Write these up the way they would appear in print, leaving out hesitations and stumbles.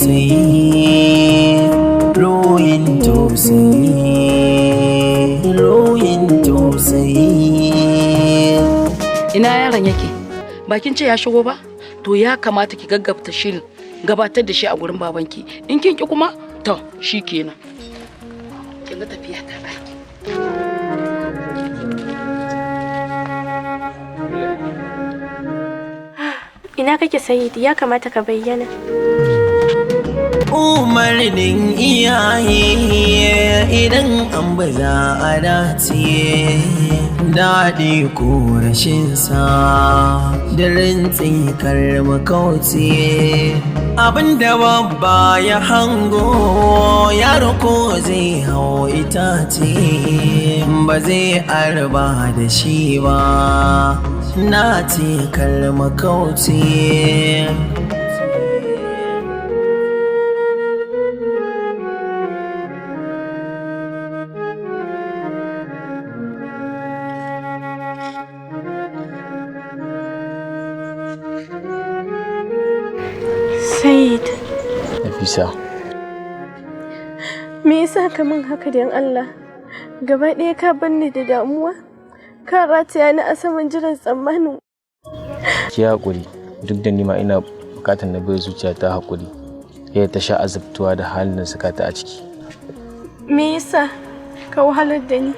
tausayi, ruhin tausayi, ruhin tausayi. Ina yaron yake? Bakin ce ya shigo ba? To ya kamata ki gaggabta shirin gabatar da shi a gurin babanki. In kin ki kuma to shikenan. Kin ga tafiya ta baki. Ina kake Sayyid? Ya kamata ka bayyana. Umarnin iyaye idan an baza a dace, daɗi ko rashin sa da rintsi karma kauce. Abinda babba ya hango yaro ko zai hau itace, ba zai arba da shi ba, na ce karma kauce. Sayyid. Nafisa. Me yasa ka min haka dan Allah? Gaba ɗaya ka banni da damuwa. Ka rataya ni a saman jiran tsammanin. Ki haƙuri, duk da nima ina buƙatar na bai zuciya ta haƙuri. Yaya ta sha azabtuwa da halin da suka ta a ciki. Me yasa ka wahalar da ni?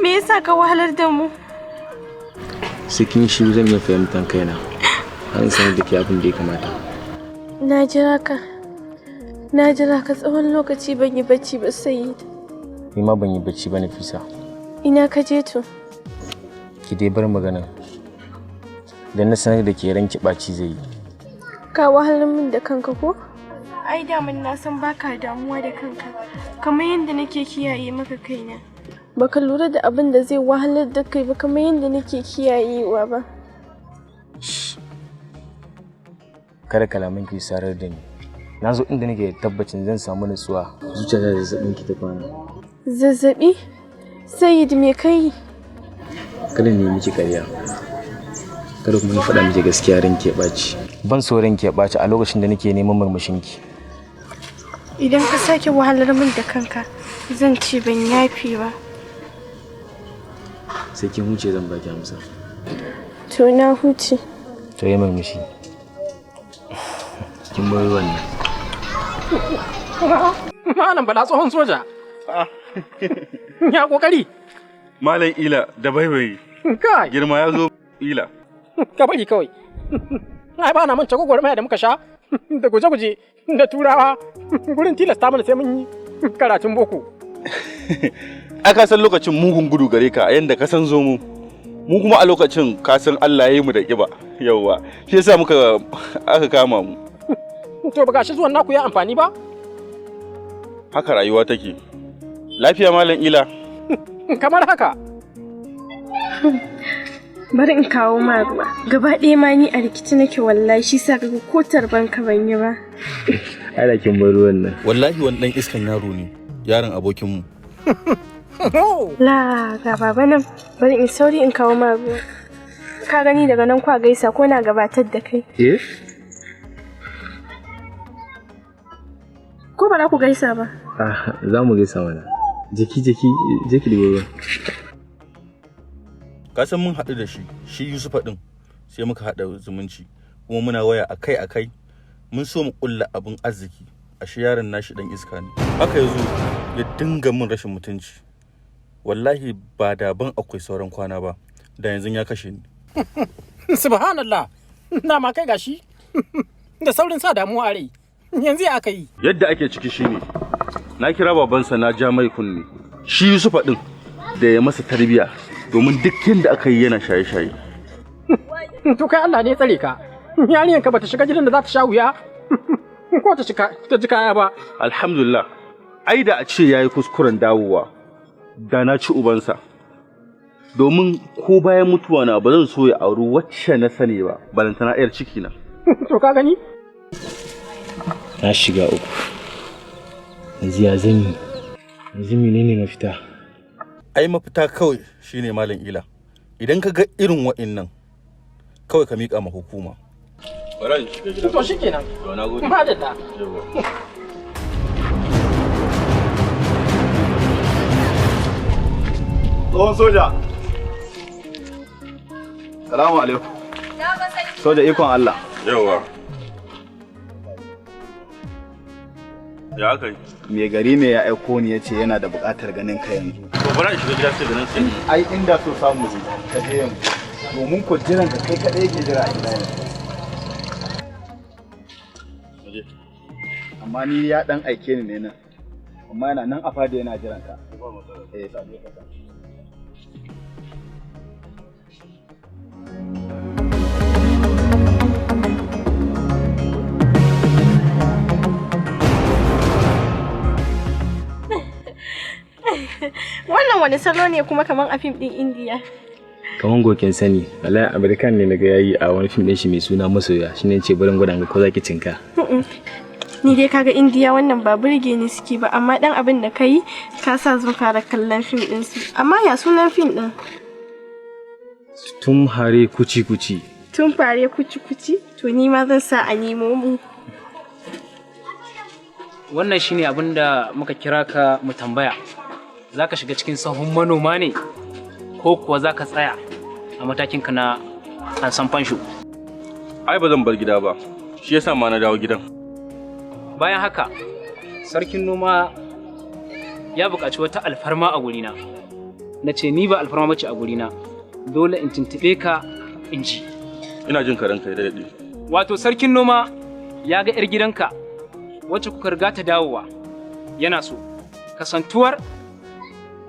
Me yasa ka wahalar da mu? Sai kin shiru zan iya fahimtar kaina. An sanar da ke abin da ya kamata. Na jira ka tsawon lokaci ban yi bacci ba Sayyid. Ni ma ban yi bacci ba Nafisa. Ina ka je to? Ki dai bar magana. Dan na sanar da ke ranki ɓaci zai yi. Ka wahalar min da kanka ko? Ai daman na san baka damuwa da kanka. Kamar yadda nake kiyaye maka kaina. Baka lura da abin da zai wahalar da kai ba kamar yadda nake kiyayewa ba. Kada kalaman ki sarar da ni. Na zo inda nake tabbacin zan samu nutsuwa. Zuciyata da zazzabin ki ta kwana. Zazzabi? Sayyid me kai? Kada ne miki ƙarya. Kada kuma na faɗa miki gaskiya ranki ya ɓaci. Ban so ranki ya ɓaci a lokacin da nake neman murmushin ki. Idan ka sake wahalar min da kanka, zan ce ban yafi ba. Sai kin huce zan baki amsa. To na huce. To yi murmushi. Kin bar wannan. Malam Bala tsohon soja. Ya kokari. Malam Ila da baibayi. Kai. Girma ya zo Ila. Ka bari kawai. Ai ba na manta gwagwarmaya da muka sha da guje-guje da turawa gurin tilasta mana sai mun yi karatun boko. Aka san lokacin mugun gudu gare ka yanda ka san zo mu. Mu kuma a lokacin ka san Allah ya yi mu da kiba. Yawwa. Shi yasa aka kama mu. To ba gashi zuwan naku ya amfani ba? Haka rayuwa take. Lafiya Malam Ila. Kamar haka. Bari in kawo ma ruwa. Gaba ɗaya ma ni a rikici nake wallahi shi sa kaga ko tarban ka ban yi ba. Ai da kin bar ruwan nan. Wallahi wani dan iskan yaro ne. Yaron abokin mu. La ga baba nan. Bari in sauri in kawo ma ruwa. Ka gani daga nan kwa gaisa ko na gabatar da kai. Ko ba za ku gaisa ba? Za mu gaisa mana. Jeki da gobe. Ka san mun haɗu da shi Yusufa ɗin sai muka haɗa zumunci kuma muna waya akai mun so mu ƙulla abin arziki ashe yaron nashi ɗan iska ne haka yazo ya dinga min rashin mutunci wallahi ba da ban akwai sauran kwana ba da yanzu ya kashe ni. Subhanallah na ma kai gashi da saurin sa damuwa a rai yanzu ya aka yi. Yadda ake ciki shine na kira babansa na ja mai kunne shi Yusufa ɗin da ya masa tarbiya domin duk yanda aka yi yana shaye-shaye. To kai Allah ne ya tsare ka. Yarinyarka bata shiga gidan da za ta sha wuya ko ta ji kaya ba. Alhamdulillah. Ai da a ce yayi kuskuren dawowa da na ci ubansa. Domin ko bayan mutuwa na ba zan so ya auri wacce na sani ba, balantana yar ciki na. To ka gani? Na shiga uku. Yanzu ya zan yi. Yanzu menene mafita? Ai mafita kawai shine Malam Ila. Idan ka ga irin wa'innan kawai ka miƙa ma hukuma. Alright, To shikenan. to na gode. Madalla. Tsohon soja. Salamu alaikum. Soja ikon Allah. Yawa. Ya kai. Me gari ne ya aiko ni yace yana da buƙatar ganin ka yanzu. To bari in shiga gida sai ganin sai. Ai inda so samu ne ka je yanzu. Domin ko jiran ka kai kadai yake jira a gida yanzu. Amma ni ya dan aike ni ne nan. Amma yana nan a fada yana jiran ka. Sabo ka. Wannan wani salo ne kuma kaman a fim din Indiya. Kaman goken sani, wallahi American ne naga yayi a wani film din shi mai suna Masoya, shine yace barin gwadan ga ko zaki cinka. Ni dai kaga Indiya wannan ba burge ni suke ba, amma dan abin da kai ka sa zan fara kallon fim din su. Amma ya sunan fim din? Tum hare kuci kuci. Tun fare kuci kuci? To ni ma zan sa a nemo mu. Wannan shine abin da muka kira ka mu tambaya. Zaka shiga cikin sahun manoma ne ko kuwa zaka tsaya a matakin ka na an san fansho? Ai ba zan bar gida ba. Shi yasa ma na dawo gidan. Bayan haka, sarkin noma ya buƙaci wata alfarma a gurina. Na ce ni ba alfarma bace a gurina. Dole in tuntube ka in ji. Ina jin ka ranka da dade. Wato sarkin noma ya ga 'yar gidanka wacce kuka riga ta dawowa. Yana so kasantuwar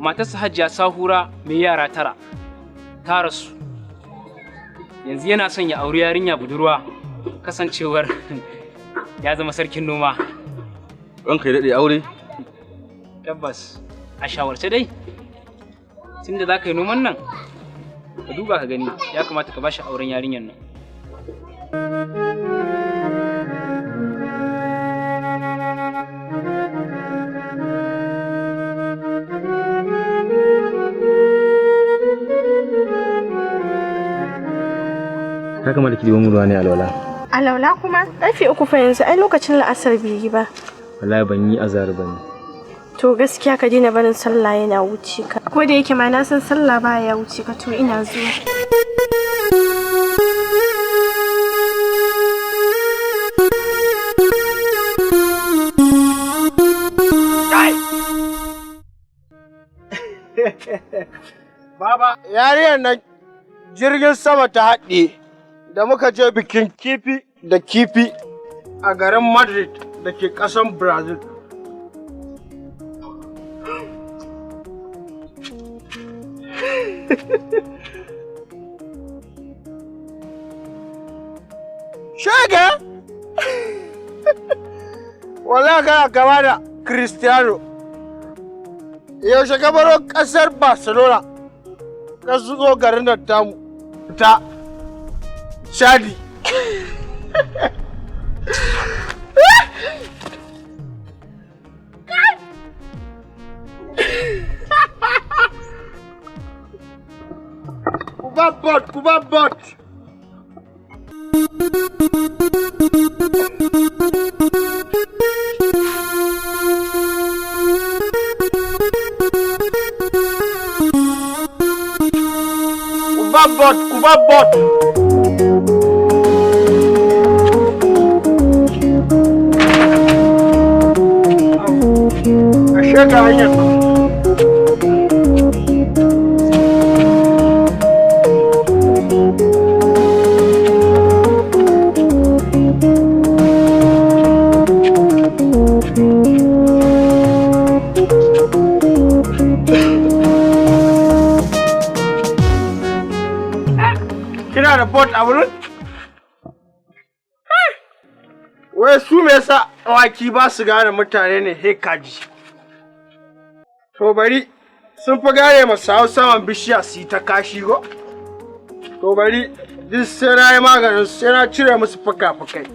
matarsa Hajiya Sahura mai yara 9 ta rasu. Yanzu yana son ya auri yarinya budurwa kasancewar ya zama sarkin noma. Ranka ya dade aure? Tabbas a shawarce dai. Tunda za ka yi noman nan, ka duba ka gani ya kamata ka bashi auren yarinyar nan. Ya kamata ki dibo mu ruwa ne alwala. Alaula kuma ƙarfe 3 fa yanzu ai lokacin la'asar bai yi ba. Wallahi ban yi azar bane. To gaskiya ka daina barin sallah yana wuce ka. Ko da yake ma na san sallah baya wuce ka, to ina zuwa. Baba, yariyar nan jirgin sama ta haɗe da muka je bikin kifi da kifi a garin Madrid da ke ƙasan Brazil. Shege? Wala kana gaba da Cristiano. Yaushe ka baro ƙasar Barcelona ka zo garin nan tamu ta Shadi. Kubabot. Kubabot. Ashe ga hanyar. Kina da bot a wurin? Wai su me yasa awaki ba su gane mutane ne he kaji? To bari sun fi gane masu hau saman bishiya su yi ta kashi go? To bari duk sai na yi maganin sai na cire musu fuka-fukai.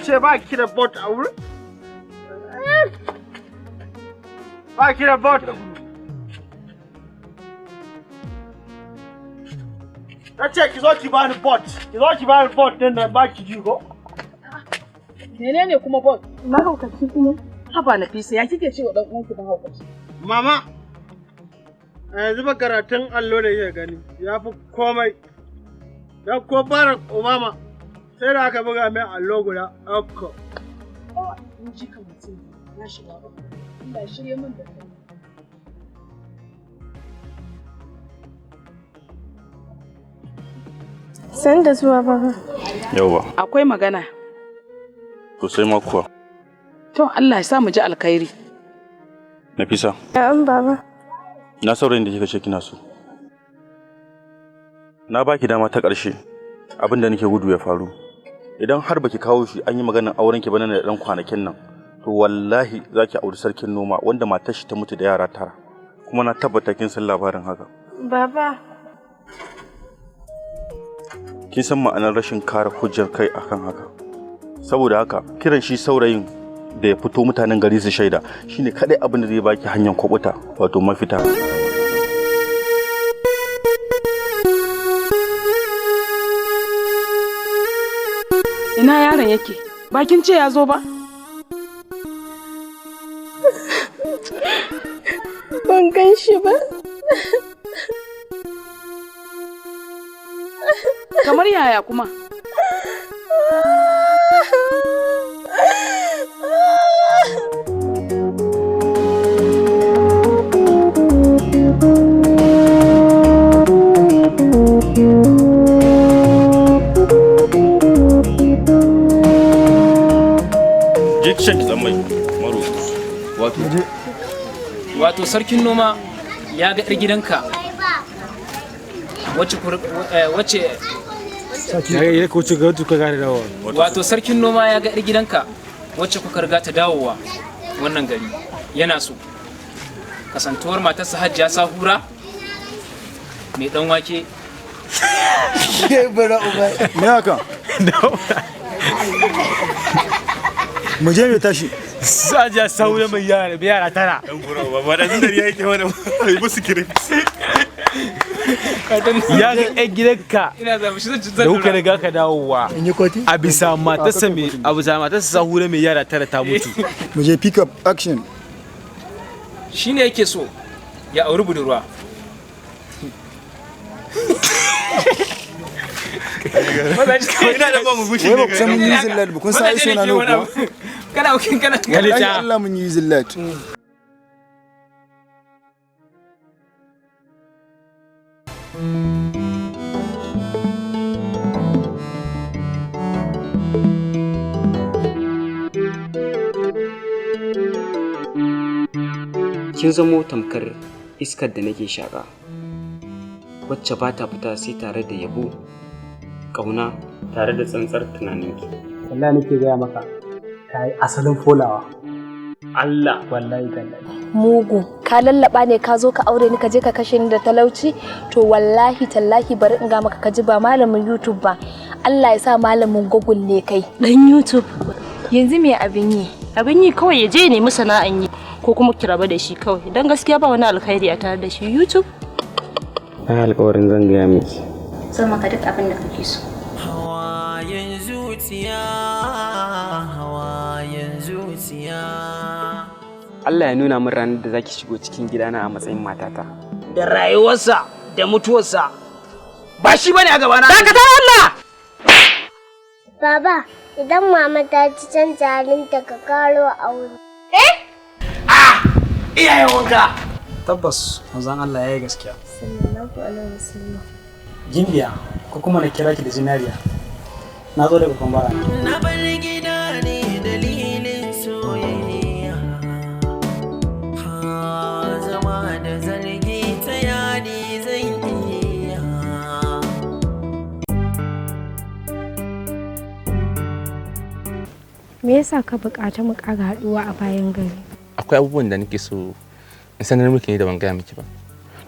ce ba ki da bot a wurin? Ba ki da bot. Na ce ki zo ki bani bot. Ki zo ki bani bot din da ba ki ji ko? Menene kuma bot? Mahaukaci kuma. Haba Nafisa, ya kike cewa dan uwanki mahaukaci? Mama, a yanzu ba karatun allo da iya gani ya fi komai. Dan ko Barack Obama sai da aka buga mai allo guda uku. In ji ka mutum ya shiga ba. Allah ya shirye min da kai. San da zuwa baba. Yawwa. Akwai magana. To sai ma kuwa. To Allah ya sa mu ji alkhairi. Nafisa. Na'am baba. Na saurayin da kika ce kina so. Na baki dama ta ƙarshe. Abin da nake gudu ya faru. Idan har baki kawo shi an yi maganar auren ki bana da dan kwanakin nan, to wallahi zaki auri sarkin noma wanda matar shi ta mutu da yara 9. Kuma na tabbata kin san labarin haka. Baba. Kin san ma'anar rashin kare hujjar kai akan haka. Saboda haka kiran shi saurayin da ya fito mutanen gari su shaida shine kadai abin da zai baki hanyar kwabuta wato mafita. Ina yaron yake? Bakin ce ya zo ba? Ban gan shi ba. Kamar yaya kuma? Wato sarkin noma ya ga ɗar gidanka wato sarkin noma ya ga ɗar gidanka wacce kuka riga ta dawowa wannan gari yana so kasantuwar matarsa Hajjiya Sahura mai dan wake. Me haka? Mu je mu tashi. Hajjiya Sahura mai yara 9. Dan gura ba da zindari yake wani musu kirif. Ya ga ɗan gidanka da kuka riga ka dawowa a bisa matarsa Sahura mai yara 9 ta mutu. Mu je pick up action. Shine yake so ya auri budurwa. Ina da ba mu bushi ne. Wai ba ku san mun yi zillat ba kun sa iso na ko? Kana Allah mun yi zillat. Kin zamo tamkar iskar da nake shaka, wacce ba ta fita sai tare da yabo, ƙauna tare da tsantsar tunaninki. Wallahi nake gaya maka, ka yi asalin folawa. Allah wallahi tallahi. Mugu, ka lallaba ne ka zo ka aure ni ka je ka kashe ni da talauci? To wallahi tallahi bari in ga maka ka ji ba malamin YouTube ba. Allah ya sa malamin Google ne kai. Dan YouTube. Yanzu me abin yi? Abin yi kawai ya je nemi sana'an yi ko kuma ki raba da shi kawai. Dan gaskiya ba wani alkhairi a tare da shi YouTube. Ai alƙawarin zan gaya miki. Zan maka duk abin da kake so. Hawayen zuciya, hawayen zuciya. Allah ya nuna min ranar da zaki shigo cikin gidana a matsayin matata. Da rayuwarsa da mutuwarsa ba shi bane a gabana. Dakatar Allah! Baba, idan mama ta ci canza halinta ka karo aure. Iyayen wanka. Tabbas manzon Allah ya yi gaskiya. Sallallahu alaihi wasallam. Gimbiya ko kuma na kira ki da zinariya. Na zo daga Kwambara. Na bar gida ne dalilin soyayya. Zama da zargi ta yadi zan iya. Me yasa ka buƙata mu ƙara haɗuwa a bayan gari? Akwai abubuwan da nake so in sanar miki ne da ban gaya miki ba.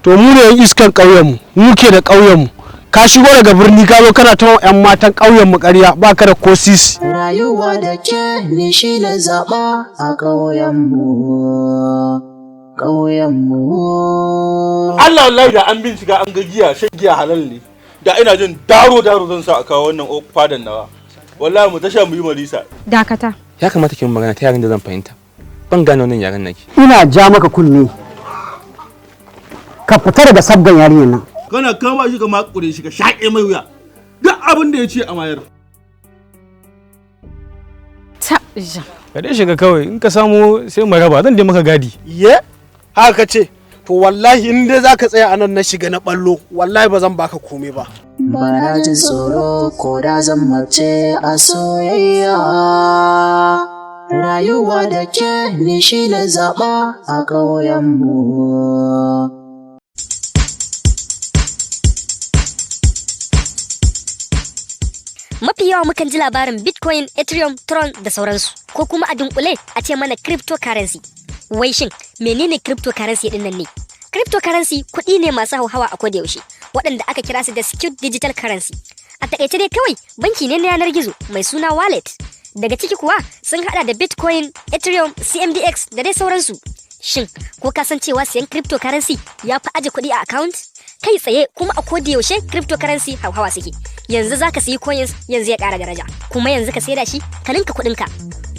To mu ne yan iskan ƙauyenmu, mu ke da ƙauyenmu. ka shigo daga birni ka zo kana ta yan matan ƙauyen mu ƙarya baka da ko sisi. Rayuwa da ke ni shi na zaɓa a ƙauyen mu. Allah wallahi da an bincika an ga giya shan giya halal ne. Da ina jin daro zan sa a kawo wannan fadan nawa. Wallahi mu tasha mu yi malisa. Dakata. Ya kamata ki magana ta yaran da zan fahimta. Ban gane wannan yaran naki. Ina ja maka kunne. Ka fita daga sabgan yarinyar nan. Kana kama shi ka makure shi ka shaƙe mai wuya. Duk abin da ya ce a mayar. Ta ja. Ka dai shiga kawai in ka samu sai mu raba zan dai maka gadi. Ye? Haka ce. To wallahi in dai zaka tsaya anan na shiga na ballo wallahi ba zan baka komai ba. Bana jin tsoro ko da zan mace a soyayya. Rayuwa da ke ni shi na zaɓa a ƙauyenmu. Mafi yawa mukan ji labarin Bitcoin, Ethereum, Tron da sauransu, ko kuma a dunkule a ce mana cryptocurrency. Wai shin menene cryptocurrency din nan ne? Cryptocurrency kuɗi ne masu hauhawa a koda yaushe, waɗanda aka kira su da secure digital currency. A takaice dai kawai banki ne na yanar gizo mai suna wallet. Daga ciki kuwa sun hada da Bitcoin, Ethereum, CMDX da dai sauransu. Shin ko ka san cewa siyan cryptocurrency ya fi aje kuɗi a account? Kai tsaye kuma a koda yaushe cryptocurrency hauhawa suke. Yanzu zaka siyi coins yanzu ya ƙara daraja, kuma yanzu ka saida shi ka ninka kuɗinka.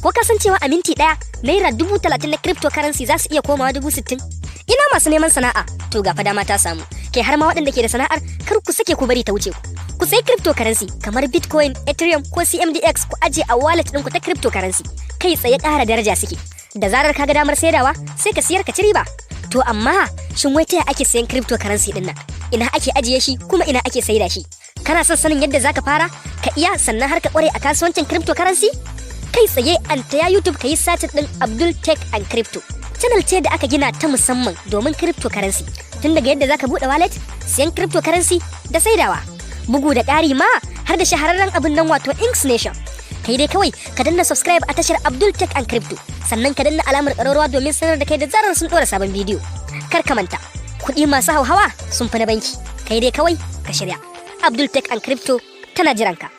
Ko ka san cewa a minti ɗaya naira 30,000 na cryptocurrency za su iya komawa 60,000? Ina masu neman sana'a to ga fa dama ta samu. Kai har ma waɗanda ke da sana'ar kar ku sake ku bari ta wuce ku. Ku sayi cryptocurrency kamar Bitcoin, Ethereum ko CMDX ku aje a wallet ɗinku ta cryptocurrency. Kai tsaye ƙara daraja suke. Da zarar ka ga damar saidawa sai ka siyar ka ci riba. To amma shin wai ta ake sayan cryptocurrency ɗin nan? Ina ake ajiye shi kuma ina ake saida shi? Kana son sanin yadda zaka fara ka iya sannan har ka kware a kasuwancin cryptocurrency? Kai tsaye an taya YouTube ka yi search din Abdul Tech and Crypto. Channel ce da aka gina ta musamman domin cryptocurrency. Tun daga yadda zaka bude wallet, siyan cryptocurrency da saidawa. Bugu da ƙari ma har da shahararren abin nan wato Inks Nation. Kai dai kawai ka danna subscribe a tashar Abdul Tech and Crypto. Sannan ka danna alamar ƙararrawa domin sanar da kai da zarar sun ɗora sabon bidiyo. Kar ka manta, kuɗi masu hauhawa sun fi na banki. Kai dai kawai ka shirya. Abdul Tech and Crypto tana jiranka.